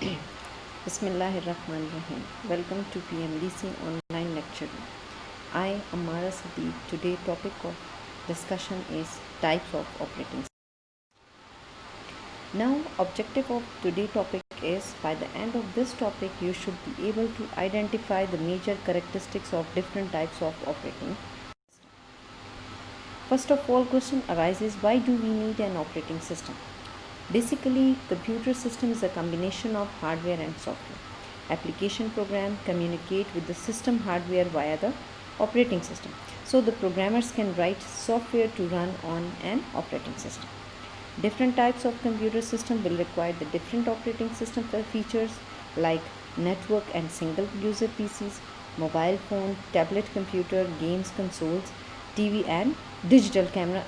Bismillahirrahmanirrahim. Welcome to PMDC online lecture. I am Mara Sadiq. Today topic of discussion is types of operating system. Now objective of today topic is by the end of this topic you should be able to identify the major characteristics of different types of operating system. First of all, question arises, why do we need an operating system? Basically, computer system is a combination of hardware and software. Application program communicate with the system hardware via the operating system. So the programmers can write software to run on an operating system. Different types of computer system will require the different operating system features like network and single user PCs, mobile phone, tablet computer, games consoles, TV and digital camera.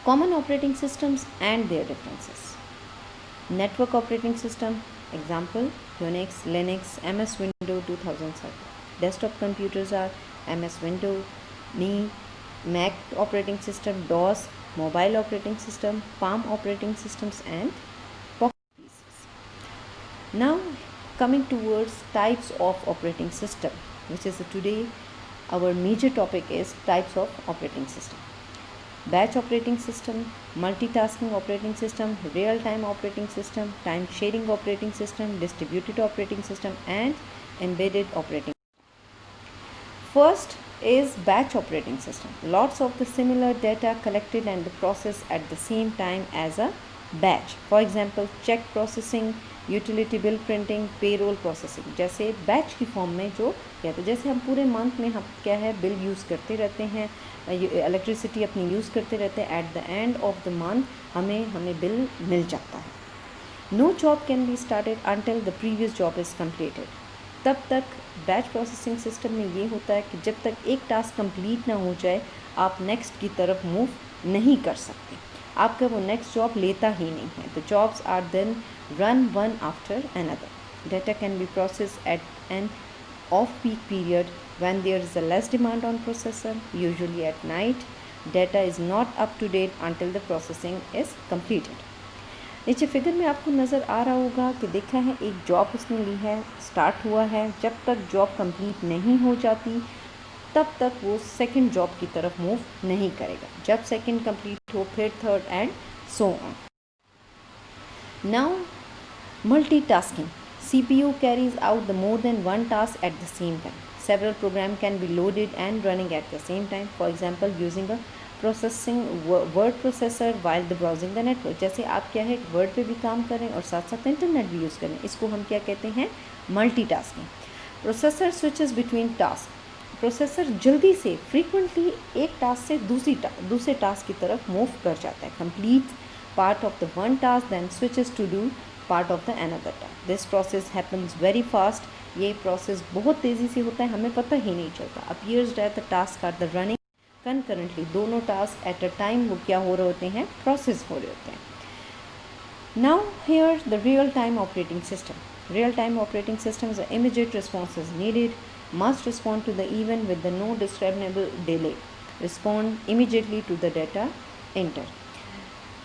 Common operating systems and their differences. Network operating system, example Unix, Linux, MS Windows 2007. Desktop computers are MS Windows, ME, Mac operating system, DOS, mobile operating system, Palm operating systems and Pocket PCs. Now coming towards types of operating system, which is today our major topic is types of operating system. Batch operating system, multitasking operating system, real-time operating system, time-sharing operating system, distributed operating system and embedded operating system. First is batch operating system. Lots of the similar data collected and processed at the same time as a batch. For example, check processing, utility bill printing, payroll processing, जैसे batch की form में जो या तो जैसे हम पूरे month में हम क्या है बिल यूज़ करते रहते हैं, इलेक्ट्रिसिटी अपनी यूज़ करते रहते हैं, at the end of the month हमें बिल मिल जाता है. No job can be started until the previous job is completed. तब तक बैच प्रोसेसिंग सिस्टम में ये होता है कि जब तक एक टास्क कंप्लीट ना हो जाए आप नेक्स्ट की तरफ मूव नहीं कर सकते, आपका वो नेक्स्ट जॉब लेता ही नहीं है. The jobs are then run one after another. Data can be processed at an off-peak period when there is a less demand on processor, usually at night. Data is not up to date until the processing is completed. नीचे figure में आपको नज़र आ रहा होगा कि देखा है एक जॉब उसने ली है, स्टार्ट हुआ है, जब तक जॉब कंप्लीट नहीं हो जाती तब तक वो सेकंड जॉब की तरफ मूव नहीं करेगा. जब सेकंड कंप्लीट हो फिर third and so on. Now, multitasking. CPU carries out the more than one task at the same time. Several programs can be loaded and running at the same time. For example, using a processing word processor while the browsing the network. जैसे आप क्या है word पे भी काम करें और साथ साथ इंटरनेट भी यूज़ करें, इसको हम क्या कहते हैं, multitasking. Processor switches between task. Processor जल्दी से फ्रीक्वेंटली एक टास्क से दूसरे टास्क की तरफ मूव कर जाता है. Complete part of the one task then switches to do part of the another task. This process happens very fast. ये process बहुत तेज़ी से होता है, हमें पता ही नहीं चलता. Appears that the tasks are the running concurrently. दोनों task at a time वो क्या हो रहे होते हैं, process हो रहे होते हैं. Now here the real-time operating system. Real-time operating system is immediate response is needed. Must respond to the event with the no discernible delay. Respond immediately to the data entered.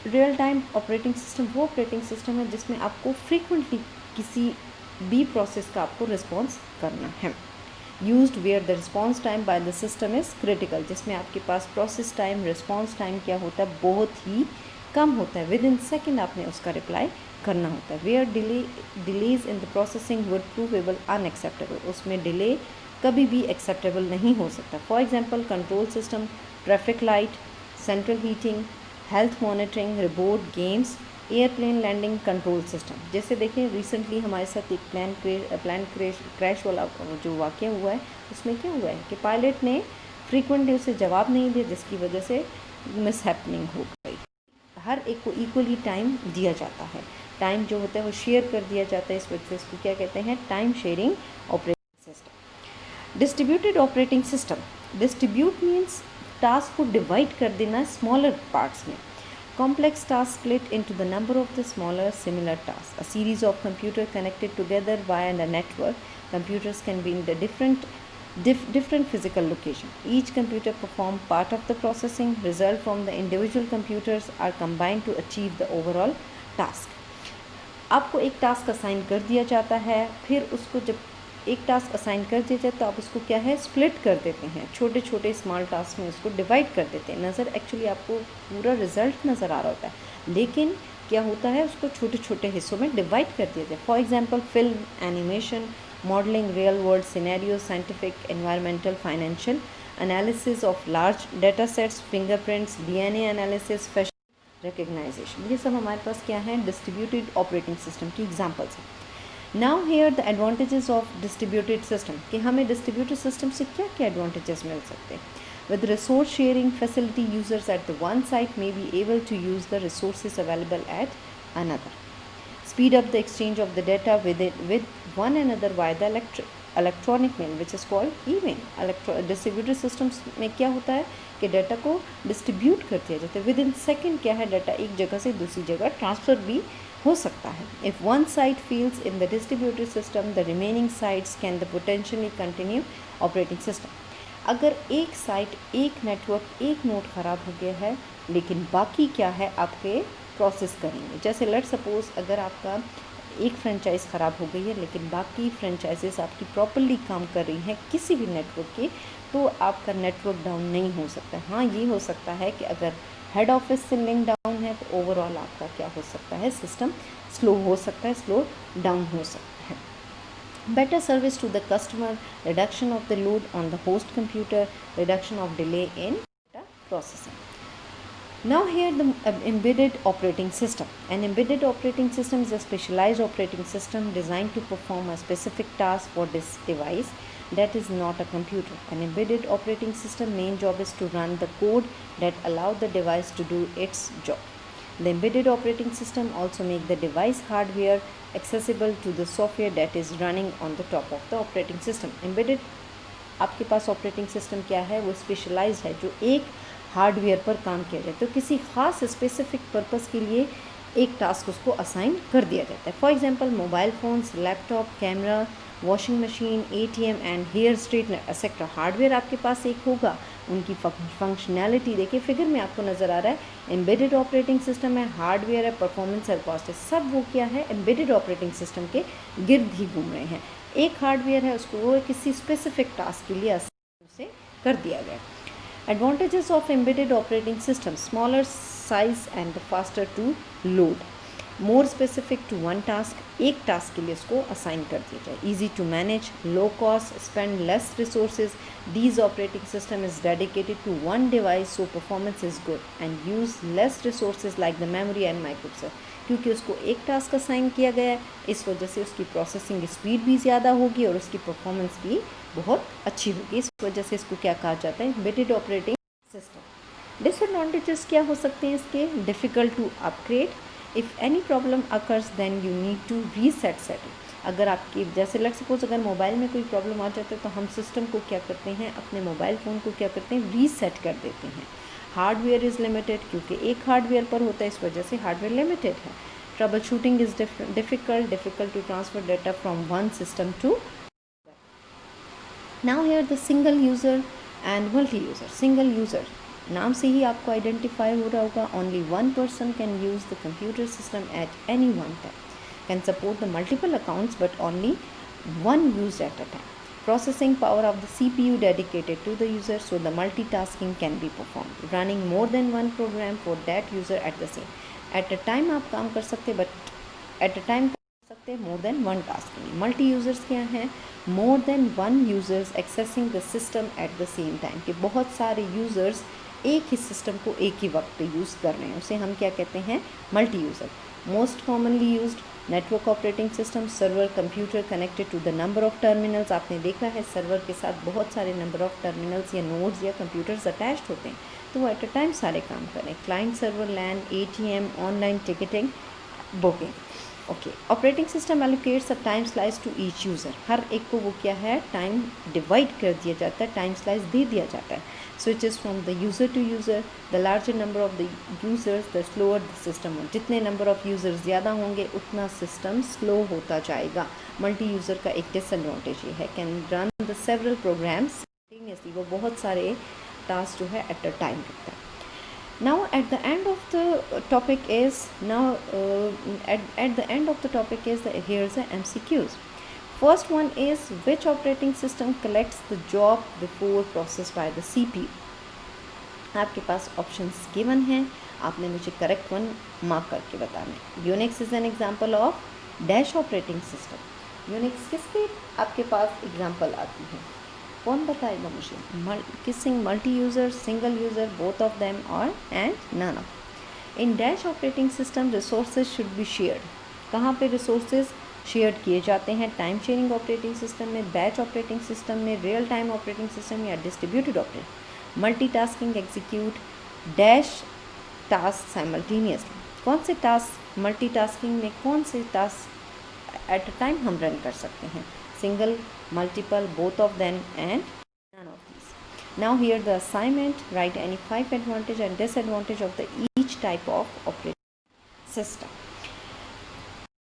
Real time operating system वो operating system है जिसमें आपको frequently किसी भी process का आपको response करना है. Used where the response time by the system is critical. जिसमें आपके पास प्रोसेस टाइम रिस्पॉन्स टाइम क्या होता है, बहुत ही कम होता है. विद इन सेकेंड आपने उसका रिप्लाई करना होता है. Where delays in the processing would provable unacceptable. उसमें डिले कभी भी एक्सेप्टेबल नहीं हो सकता. For example control system, traffic light, central heating, health monitoring, report, games, airplane landing control system. जैसे देखें रिसेंटली हमारे साथ एक प्लान क्रैश वाला जो वाक़या हुआ है उसमें क्या हुआ है कि पायलट ने फ्रीक्वेंटली उसे जवाब नहीं दिया जिसकी वजह से मिस हैपनिंग हो गई. हर एक को इक्वली टाइम दिया जाता है. टाइम जो होता है वो शेयर कर दिया जाता है. इस वजह से इसको क्या कहते हैं, time sharing operating system. Distributed operating system. Distribute means task को डिवाइड कर देना स्मॉलर पार्ट्स में. Complex task split into the number of the smaller similar task. A series of computer connected together via the network. Computers can be in the different physical location. Each computer perform part of the processing. Result from the individual computers are combined to achieve the overall task. आपको एक task assign कर दिया जाता है, फिर उसको जब एक टास्क असाइन कर दिया जाए तो आप उसको क्या है स्प्लिट कर देते हैं, छोटे छोटे स्मॉल टास्क में उसको डिवाइड कर देते हैं। नज़र एक्चुअली आपको पूरा रिजल्ट नज़र आ रहा होता है, लेकिन क्या होता है उसको छोटे छोटे हिस्सों में डिवाइड कर दिया जाए। For example film, animation, modelling, real world scenario, scientific, environmental, financial analysis of large data sets, fingerprints, DNA analysis, facial recognisation, ये सब हमारे पास क्या है डिस्ट्रीब्यूटेड ऑपरेटिंग सिस्टम की एग्जाम्पल्स हैं। Now here the advantages of distributed system, कि हमें distributed system से क्या क्या एडवांटेजेस मिल सकते हैं। With resource sharing facility, users at the one site may be able to use the resources available at another. Speed up the exchange of the data with one another via the electronic mail, which is called email. Distributed systems में क्या होता है कि data को distribute कर दिया जाता है, विद इन सेकेंड क्या है डाटा एक जगह से दूसरी जगह ट्रांसफ़र भी हो सकता है। If one site fails in the distributed system, the remaining sites can the potentially continue operating system. अगर एक साइट, एक नेटवर्क, एक नोड ख़राब हो गया है, लेकिन बाकी क्या है आपके प्रोसेस करेंगे। जैसे लेट सपोज़ अगर आपका एक फ्रेंचाइज़ ख़राब हो गई है, लेकिन बाकी फ्रेंचाइजेस आपकी प्रॉपरली काम कर रही हैं किसी भी नेटवर्क के, तो आपका नेटवर्क डाउन नहीं हो सकता। हाँ, ये हो सकता है कि अगर हेड ऑफिस से लिंक डाउन है तो ओवरऑल आपका क्या हो सकता है, सिस्टम स्लो हो सकता है, स्लो डाउन हो सकता है। Better service to the customer, reduction of the load on the host computer, reduction of delay in data processing. Now here the embedded operating system. An embedded operating system is a specialized operating system designed to perform a specific task for this device that is not a computer. An embedded operating system main job is to run the code that allow the device to do its job. The embedded operating system also make the device hardware accessible to the software that is running on the top of the operating system. Embedded आपके पास operating system क्या है, वो specialised है, जो एक hardware पर काम किया जाए, तो किसी खास स्पेसिफिक पर्पस के लिए एक टास्क उसको असाइन कर दिया जाता है। For example mobile phones, laptop, camera, washing machine, ATM and hair straightener etcetera. Hardware आपके पास एक होगा, उनकी फंक्शनैलिटी देखिए फिगर में आपको नज़र आ रहा है। एम्बेडेड ऑपरेटिंग सिस्टम है, हार्डवेयर है, परफॉर्मेंस है, कॉस्ट है, सब वो क्या है एम्बेडेड ऑपरेटिंग सिस्टम के गिर्द ही घूम रहे हैं। एक हार्डवेयर है, उसको वो किसी स्पेसिफिक टास्क के लिए से कर दिया गया। Advantages of embedded operating system: smaller size and faster to load, more specific to one task, एक टास्क के लिए इसको असाइन कर दिया जाए। Easy to manage, low cost, spend less resources. These operating system is dedicated to one device so performance is good and use less resources like the memory and microprocessor. क्योंकि उसको एक task assign किया गया है, इस वजह से उसकी प्रोसेसिंग स्पीड भी ज़्यादा होगी और उसकी परफॉर्मेंस भी बहुत अच्छी होगी। इस वजह से इसको क्या कहा जाता है, एम्बेडेड ऑपरेटिंग सिस्टम। डिसएडवांटेजेस क्या हो सकते हैं इसके? Difficult to upgrade, if any problem occurs then you need to reset setting. अगर आपकी जैसे लेट सपोज अगर मोबाइल में कोई प्रॉब्लम आ जाता है तो हम सिस्टम को क्या करते हैं, अपने मोबाइल फ़ोन को क्या करते हैं, रीसेट कर देते हैं। हार्डवेयर इज़ लिमिटेड, क्योंकि एक हार्डवेयर पर होता है, इस वजह से हार्डवेयर लिमिटेड है। Trouble shooting is difficult to transfer data from one system to. Now here the single user and multi user. Single user नाम से ही आपको आइडेंटिफाई हो रहा होगा, only one person can use the computer system at any one time, can support the multiple accounts but only one used at a time. Processing power of the CPU dedicated to the user, so the multitasking can be performed. Running more than one program for that user at the same. At a time आप काम कर सकते, but at a time कर सकते more than one task के लिए. Multi users क्या हैं? More than one users accessing the system at the same time. कि बहुत सारे users एक ही सिस्टम को एक ही वक्त पे यूज़ कर रहे हैं, उसे हम क्या कहते हैं, multi user. Most commonly used network operating system, server computer connected to the number of terminals. आपने देखा है सर्वर के साथ बहुत सारे नंबर ऑफ टर्मिनल्स या नोड्स या कंप्यूटर्स अटैच्ड होते हैं, तो वो एट अ टाइम सारे काम करें। Client server, LAN, ATM, online ticketing, booking. Okay, operating system allocates a time slice to each user. हर एक को वो क्या है, टाइम डिवाइड कर दिया जाता है, टाइम स्लाइस दे दिया जाता है। Switches from the user to user, the larger number of the users the slower the system. जितने नंबर ऑफ़ यूज़र्स ज़्यादा होंगे उतना सिस्टम स्लो होता जाएगा। मल्टी यूज़र का एक डिसएडवांटेज ये है, can run the several programs simultaneously, वो बहुत सारे टास्क जो है एट अ टाइम करता है। Now at the end of the topic is at the end of the topic is here's the MCQs. First one is, which operating system collects the job before processed by the CPU? आपके पास options given हैं, आपने मुझे correct one mark करके बताना है। Unix is an example of dash operating system. Unix किसके आपके पास एग्जांपल आती है, कौन बताएगा मुझे? किसिंग multi user, single user, both of them और and none of. In dash operating system resources should be shared. कहाँ पे रिसोर्सेज शेयर किए जाते हैं? टाइम शेयरिंग ऑपरेटिंग सिस्टम में, बैच ऑपरेटिंग सिस्टम में, रियल टाइम ऑपरेटिंग सिस्टम या distributed operating. Multitasking execute dash task simultaneously. कौन से टास्क मल्टीटास्किंग में, कौन से टास्क एट अ टाइम हम रन कर सकते हैं? Single, multiple, both of them and none of these. Now here the assignment, write any 5 advantage and disadvantage of the each type of operating system.